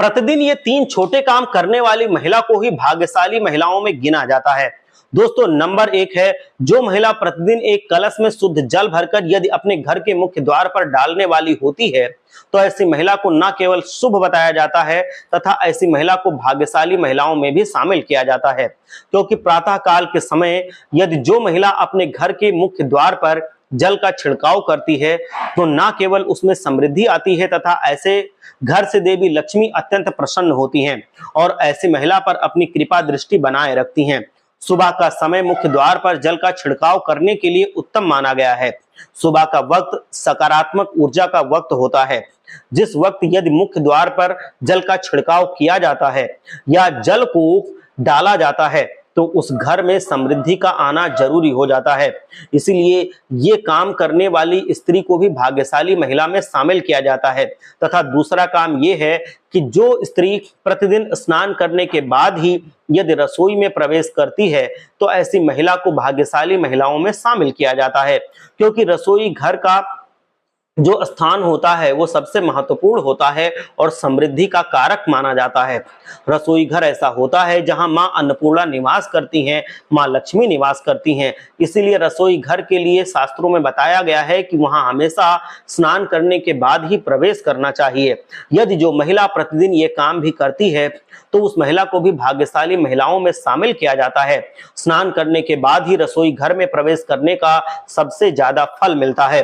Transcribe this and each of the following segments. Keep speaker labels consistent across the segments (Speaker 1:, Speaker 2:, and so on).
Speaker 1: प्रतिदिन ये तीन छोटे काम करने वाली महिला को ही भाग्यशाली महिलाओं में गिना जाता है। दोस्तों, नंबर एक है, जो महिला प्रतिदिन एक कलश में शुद्ध जल भरकर यदि अपने घर के मुख्य द्वार पर डालने वाली होती है तो ऐसी महिला को न केवल शुभ बताया जाता है तथा ऐसी महिला को भाग्यशाली महिलाओं में भी शामिल किया जाता है, क्योंकि प्रातः काल के समय यदि जो महिला अपने घर के मुख्य द्वार पर जल का छिड़काव करती है तो न केवल उसमें समृद्धि आती है तथा ऐसे घर से देवी लक्ष्मी अत्यंत प्रसन्न होती हैं और ऐसी महिला पर अपनी कृपा दृष्टि बनाए रखती हैं। सुबह का समय मुख्य द्वार पर जल का छिड़काव करने के लिए उत्तम माना गया है। सुबह का वक्त सकारात्मक ऊर्जा का वक्त होता है। जिस वक्त यदि मुख्य द्वार पर जल का छिड़काव किया जाता है या जल को डाला जाता है तो उस घर में समृद्धि का आना जरूरी हो जाता है। इसीलिए ये काम करने वाली स्त्री को भी भाग्यशाली महिला में शामिल किया जाता है। तथा दूसरा काम ये है कि जो स्त्री प्रतिदिन स्नान करने के बाद ही यदि रसोई में प्रवेश करती है तो ऐसी महिला को भाग्यशाली महिलाओं में शामिल किया जाता है, क्योंकि रसोई घर का जो स्थान होता है वो सबसे महत्वपूर्ण होता है और समृद्धि का कारक माना जाता है। रसोई घर ऐसा होता है जहां मां अन्नपूर्णा निवास करती हैं, मां लक्ष्मी निवास करती हैं। इसीलिए रसोई घर के लिए शास्त्रों में बताया गया है कि वहां हमेशा स्नान करने के बाद ही प्रवेश करना चाहिए। यदि जो महिला प्रतिदिन ये काम भी करती है तो उस महिला को भी भाग्यशाली महिलाओं में शामिल किया जाता है। स्नान करने के बाद ही रसोई घर में प्रवेश करने का सबसे ज्यादा फल मिलता है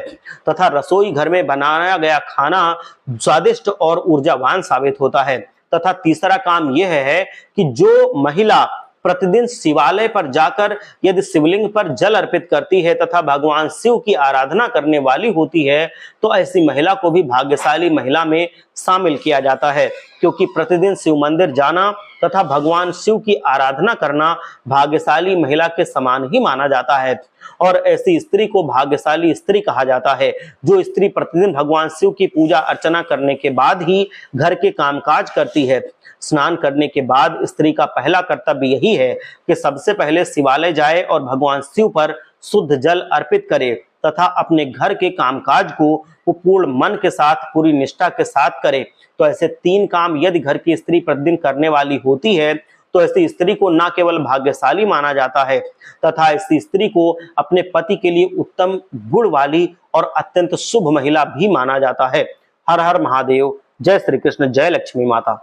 Speaker 1: तथा रसोई घर में बनाया गया खाना स्वादिष्ट और ऊर्जावान साबित होता है। तथा तीसरा काम यह है कि जो महिला प्रतिदिन शिवालय पर जाकर यदि शिवलिंग पर जल अर्पित करती है तथा भगवान शिव की आराधना करने वाली होती है तो ऐसी महिला को भी भाग्यशाली महिला में शामिल किया जाता है, क्योंकि प्रतिदिन शिव मंदिर जाना तथा भगवान शिव की आराधना करना भाग्यशाली महिला के समान ही माना जाता है। और ऐसी स्त्री को भाग्यशाली स्त्री कहा जाता है जो स्त्री प्रतिदिन भगवान शिव की पूजा अर्चना करने के बाद ही घर के कामकाज करती है। स्नान करने के बाद स्त्री का पहला कर्तव्य यही है कि सबसे पहले शिवालय जाए और भगवान शिव पर शुद्ध जल अर्पित करे तथा अपने घर के कामकाज को वो पूर्ण मन के साथ, पूरी निष्ठा के साथ करे। तो ऐसे तीन काम यदि घर की स्त्री प्रतिदिन करने वाली होती है तो ऐसी स्त्री को न केवल भाग्यशाली माना जाता है तथा ऐसी स्त्री को अपने पति के लिए उत्तम गुण वाली और अत्यंत शुभ महिला भी माना जाता है। हर हर महादेव। जय श्री कृष्ण। जय लक्ष्मी माता।